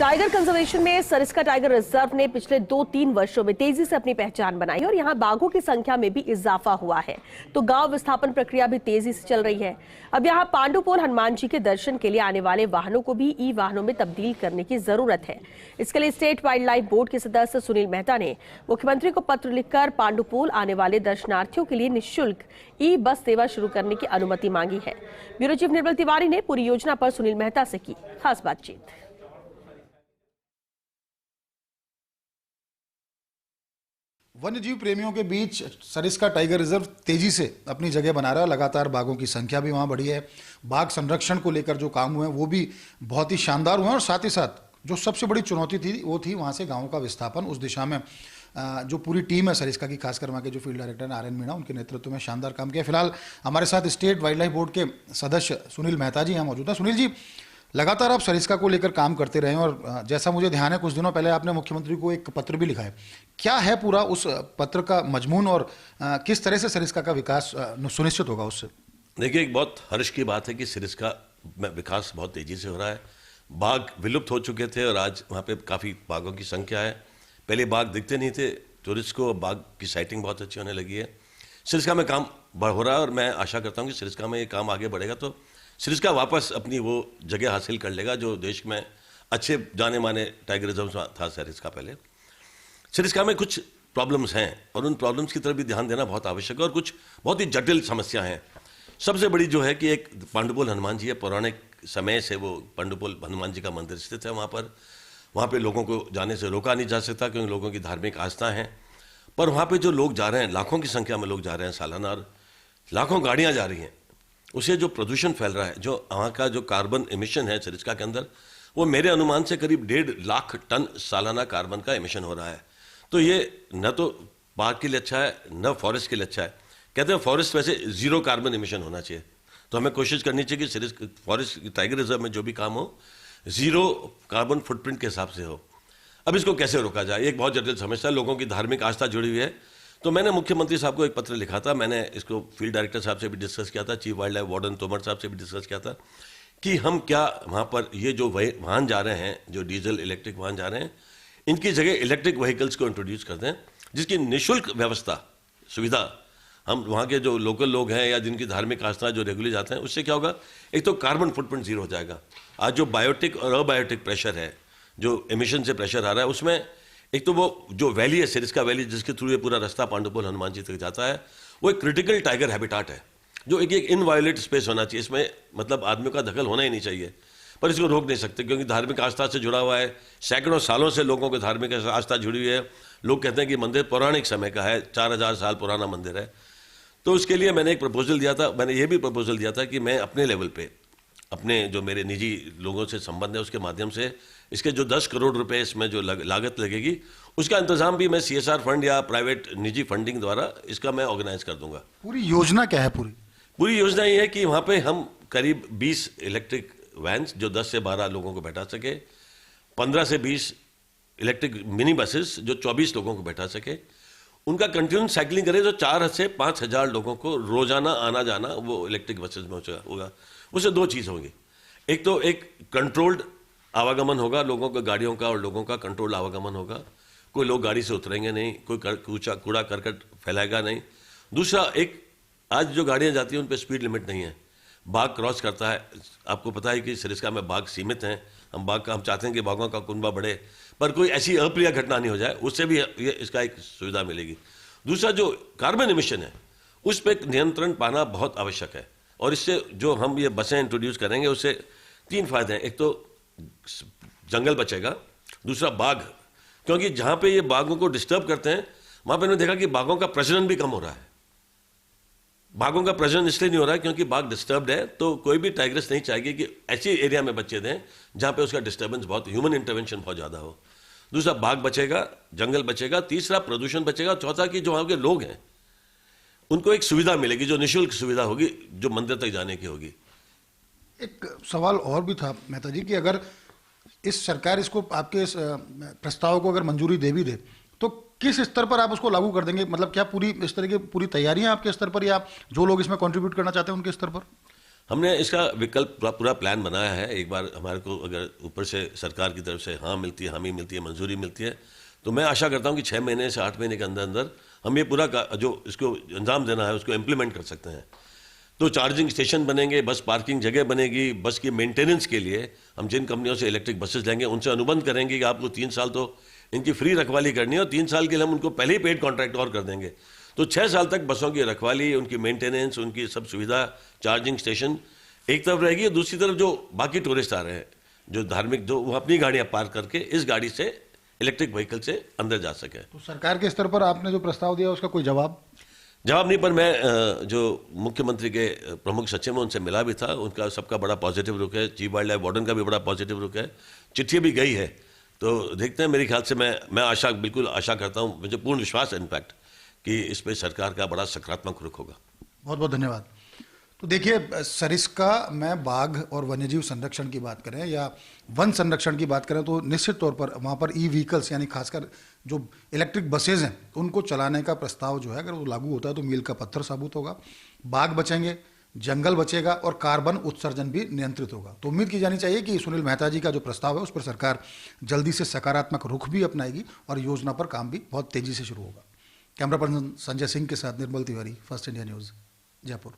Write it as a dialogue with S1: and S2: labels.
S1: Tiger conservation में Sariska tiger reserve ने पिछले 2-3 वर्षों में तेजी से अपनी पहचान बनाई और यहां बाघों की संख्या में भी इजाफा हुआ है। तो गांव विस्थापन प्रक्रिया भी तेजी से चल रही है। अब यहां पांडुपोल हनुमान जी के दर्शन के लिए आने वाले वाहनों को भी ई वाहनों में तब्दील करने की जरूरत है। इसके लिए स्टेट वाइल्ड लाइफ बोर्ड के सदस्य सुनील मेहता ने मुख्यमंत्री को पत्र लिखकर पांडुपोल आने वाले दर्शनार्थियों के लिए निःशुल्क ई बस सेवा शुरू करने की अनुमति मांगी है। ब्यूरो चीफ निर्मल तिवारी ने पूरी योजना पर सुनील मेहता से की खास बातचीत।
S2: वन्यजीव प्रेमियों के बीच सरिस्का टाइगर रिजर्व तेजी से अपनी जगह बना रहा है। लगातार बाघों की संख्या भी वहां बढ़ी है। बाघ संरक्षण को लेकर जो काम हुए हैं वो भी बहुत ही शानदार हुए हैं और साथ ही साथ जो सबसे बड़ी चुनौती थी वो थी वहां से गांवों का विस्थापन। उस दिशा में जो पूरी टीम है सरिस्का की, खासकर वहाँ के जो फील्ड डायरेक्टर हैं आर एन मीणा, उनके नेतृत्व में शानदार काम किया। फिलहाल हमारे साथ स्टेट वाइल्ड लाइफ बोर्ड के सदस्य सुनील मेहता जी यहाँ मौजूद हैं। सुनील जी, लगातार आप सरिस्का को लेकर काम करते रहे और जैसा मुझे ध्यान है कुछ दिनों पहले आपने मुख्यमंत्री को एक पत्र भी लिखा है। क्या है पूरा उस पत्र का मजमून और किस तरह से सरिस्का का विकास सुनिश्चित होगा उससे?
S3: देखिए, एक बहुत हर्ष की बात है कि सरिस्का में विकास बहुत तेजी से हो रहा है। बाघ विलुप्त हो चुके थे और आज वहाँ पे काफ़ी बाघों की संख्या है। पहले बाघ दिखते नहीं थे टूरिस्ट को, बाघ की साइटिंग बहुत अच्छी होने लगी है। सरिस्का में काम हो रहा है और मैं आशा करता हूँ कि सरिस्का में ये काम आगे बढ़ेगा तो सरिस्का वापस अपनी वो जगह हासिल कर लेगा जो देश में अच्छे जाने माने टाइगर रिजर्व था सरिस्का पहले। सरिस्का में कुछ प्रॉब्लम्स हैं और उन प्रॉब्लम्स की तरफ भी ध्यान देना बहुत आवश्यक है और कुछ बहुत ही जटिल समस्या हैं। सबसे बड़ी जो है कि एक पांडुपोल हनुमान जी है, पौराणिक समय से वो पांडुपोल हनुमान जी का मंदिर स्थित है। वहाँ पे लोगों को जाने से रोका नहीं जा सकता क्योंकि लोगों की धार्मिक आस्था है। पर वहाँ पे जो लोग जा रहे हैं, लाखों की संख्या में लोग जा रहे हैं सालाना और लाखों गाड़ियाँ जा रही हैं, उसे जो प्रदूषण फैल रहा है, जो वहाँ का जो कार्बन एमिशन है सरिस्का के अंदर, वो मेरे अनुमान से करीब 1.5 लाख टन सालाना कार्बन का एमिशन हो रहा है। तो ये न तो बाघ के लिए अच्छा है न फॉरेस्ट के लिए अच्छा है। कहते हैं फॉरेस्ट वैसे जीरो कार्बन एमिशन होना चाहिए, तो हमें कोशिश करनी चाहिए कि फॉरेस्ट टाइगर रिजर्व में जो भी काम हो जीरो कार्बन फुटप्रिंट के हिसाब से हो। अब इसको कैसे रोका जाए, एक बहुत जटिल समस्या है। लोगों की धार्मिक आस्था जुड़ी हुई है। तो मैंने मुख्यमंत्री साहब को एक पत्र लिखा था। मैंने इसको फील्ड डायरेक्टर साहब से भी डिस्कस किया था, chief wild life warden Tomar साहब से भी डिस्कस किया था कि हम क्या वहाँ पर ये जो वाहन जा रहे हैं, जो डीजल इलेक्ट्रिक वाहन जा रहे हैं, इनकी जगह इलेक्ट्रिक व्हीकल्स को इंट्रोड्यूस कर दें जिसकी निःशुल्क व्यवस्था सुविधा हम वहाँ के जो लोकल लोग हैं या जिनकी धार्मिक आस्था जो रेगुलर जाते हैं, उससे क्या होगा, एक तो कार्बन फुटप्रिंट जीरो हो जाएगा। आज जो बायोटिक और अबायोटिक प्रेशर है, जो एमिशन से प्रेशर आ रहा है, उसमें एक तो वो जो वैली है सरिस्का वैली जिसके थ्रू ये पूरा रास्ता पांडुपोल हनुमान जी तक जाता है, वो एक क्रिटिकल टाइगर हैबिटाट है जो एक इनवायोलेट स्पेस होना चाहिए। इसमें मतलब आदमी का दखल होना ही नहीं चाहिए, पर इसको रोक नहीं सकते क्योंकि धार्मिक आस्था से जुड़ा हुआ है। सैकड़ों सालों से लोगों की धार्मिक आस्था जुड़ी हुई है। लोग कहते हैं कि मंदिर पौराणिक समय का है, 4000 साल पुराना मंदिर है। तो उसके लिए मैंने एक प्रपोजल दिया था। मैंने ये भी प्रपोजल दिया था कि मैं अपने लेवल पे, अपने जो मेरे निजी लोगों से संबंध है उसके माध्यम से इसके जो 10 करोड़ रुपए इसमें जो लागत लगेगी उसका इंतजाम भी मैं CSR फंड या प्राइवेट निजी फंडिंग द्वारा इसका मैं ऑर्गेनाइज कर दूंगा।
S2: पूरी योजना क्या है? पूरी
S3: योजना ये है कि वहाँ पे हम करीब 20 इलेक्ट्रिक वैन्स जो 10 से 12 लोगों को बैठा सके, 15 से 20 इलेक्ट्रिक मिनी बसेस जो 24 लोगों को बैठा सके, उनका कंटिन्यूस साइकिलिंग करें तो 4 से 5 हज़ार लोगों को रोजाना आना जाना वो इलेक्ट्रिक बसेस में होगा। उससे दो चीज़ होंगी, एक तो एक कंट्रोल्ड आवागमन होगा लोगों का, गाड़ियों का और लोगों का कंट्रोल्ड आवागमन होगा। कोई लोग गाड़ी से उतरेंगे नहीं, कोई कूड़ा करकट फैलाएगा नहीं। दूसरा, एक आज जो गाड़ियाँ जाती हैं उन पर स्पीड लिमिट नहीं है, बाघ क्रॉस करता है। आपको पता है कि सरिस्का में बाघ सीमित हैं। हम चाहते हैं कि बाघों का कुनबा बढ़े, पर कोई ऐसी अप्रिय घटना नहीं हो जाए, उससे भी ये इसका एक सुविधा मिलेगी। दूसरा, जो कार्बन एमिशन है उस पर नियंत्रण पाना बहुत आवश्यक है और इससे जो हम ये बसें इंट्रोड्यूस करेंगे उससे 3 फायदे हैं। एक तो जंगल बचेगा, दूसरा बाघ, क्योंकि जहाँ पे ये बाघों को डिस्टर्ब करते हैं वहाँ पे मैंने देखा कि बाघों का प्रजनन भी कम हो रहा है। बाघों का प्रजनन इसलिए नहीं हो रहा है क्योंकि बाघ डिस्टर्ब्ड है, तो कोई भी टाइग्रेस नहीं चाहेगी कि ऐसी एरिया में बच्चे दें जहाँ पे उसका डिस्टर्बेंस बहुत, ह्यूमन इंटरवेंशन बहुत ज़्यादा हो। दूसरा, बाघ बचेगा, जंगल बचेगा। तीसरा, प्रदूषण बचेगा। चौथा, कि जो वहाँ के लोग हैं उनको एक सुविधा मिलेगी जो निःशुल्क सुविधा होगी जो मंदिर तक जाने की होगी।
S2: एक सवाल और भी था मेहता जी कि अगर इस सरकार इसको आपके इस प्रस्ताव को अगर मंजूरी दे भी दे तो किस स्तर पर आप उसको लागू कर देंगे? मतलब क्या पूरी इस तरह की पूरी तैयारियां आपके स्तर पर या जो लोग इसमें कंट्रीब्यूट करना चाहते हैं उनके स्तर पर?
S3: हमने इसका विकल्प पूरा प्लान बनाया है। एक बार हमारे को अगर ऊपर से सरकार की तरफ से हाँ मिलती है, हामी मिलती है, मंजूरी मिलती है, तो मैं आशा करता हूँ कि 6 महीने से 8 महीने के अंदर अंदर हम ये पूरा जो इसको अंजाम देना है उसको इम्प्लीमेंट कर सकते हैं। तो चार्जिंग स्टेशन बनेंगे, बस पार्किंग जगह बनेगी, बस की मेंटेनेंस के लिए हम जिन कंपनियों से इलेक्ट्रिक बसेस लेंगे उनसे अनुबंध करेंगे कि आपको 3 साल तो इनकी फ्री रखवाली करनी है और 3 साल के लिए हम उनको पहले ही पेड कॉन्ट्रैक्ट और कर देंगे। तो 6 साल तक बसों की रखवाली, उनकी मेंटेनेंस, उनकी सब सुविधा, चार्जिंग स्टेशन एक तरफ रहेगी, दूसरी तरफ जो बाकी टूरिस्ट आ रहे हैं, जो धार्मिक, जो वो अपनी गाड़ियां पार्क करके इस गाड़ी से इलेक्ट्रिक व्हीकल से अंदर जा सके।
S2: तो सरकार के स्तर पर आपने जो प्रस्ताव दिया उसका कोई जवाब
S3: नहीं, पर मैं जो मुख्यमंत्री के प्रमुख सचिव हैं उनसे मिला भी था, उनका सबका बड़ा पॉजिटिव रुख है, चीफ वाइल्ड लाइफ वार्डन का भी बड़ा पॉजिटिव रुख है, चिट्ठी भी गई है। तो देखते हैं, मेरे ख्याल से मैं बिल्कुल आशा करता हूँ, मुझे पूर्ण विश्वास है इनफैक्ट कि इस पर सरकार का बड़ा सकारात्मक रुख होगा।
S2: बहुत बहुत धन्यवाद। तो देखिए, सरिस्का में बाघ और वन्यजीव संरक्षण की बात करें या वन संरक्षण की बात करें तो निश्चित तौर पर वहाँ पर ई व्हीकल्स यानी खासकर जो इलेक्ट्रिक बसेज हैं उनको चलाने का प्रस्ताव जो है अगर वो लागू होता है तो मील का पत्थर साबित होगा। बाघ बचेंगे, जंगल बचेगा और कार्बन उत्सर्जन भी नियंत्रित होगा। तो उम्मीद की जानी चाहिए कि सुनील मेहता जी का जो प्रस्ताव है उस पर सरकार जल्दी से सकारात्मक रुख भी अपनाएगी और योजना पर काम भी बहुत तेजी से शुरू होगा। कैमरा पर्सन संजय सिंह के साथ Nirmal Tiwari, First India News, Jaipur.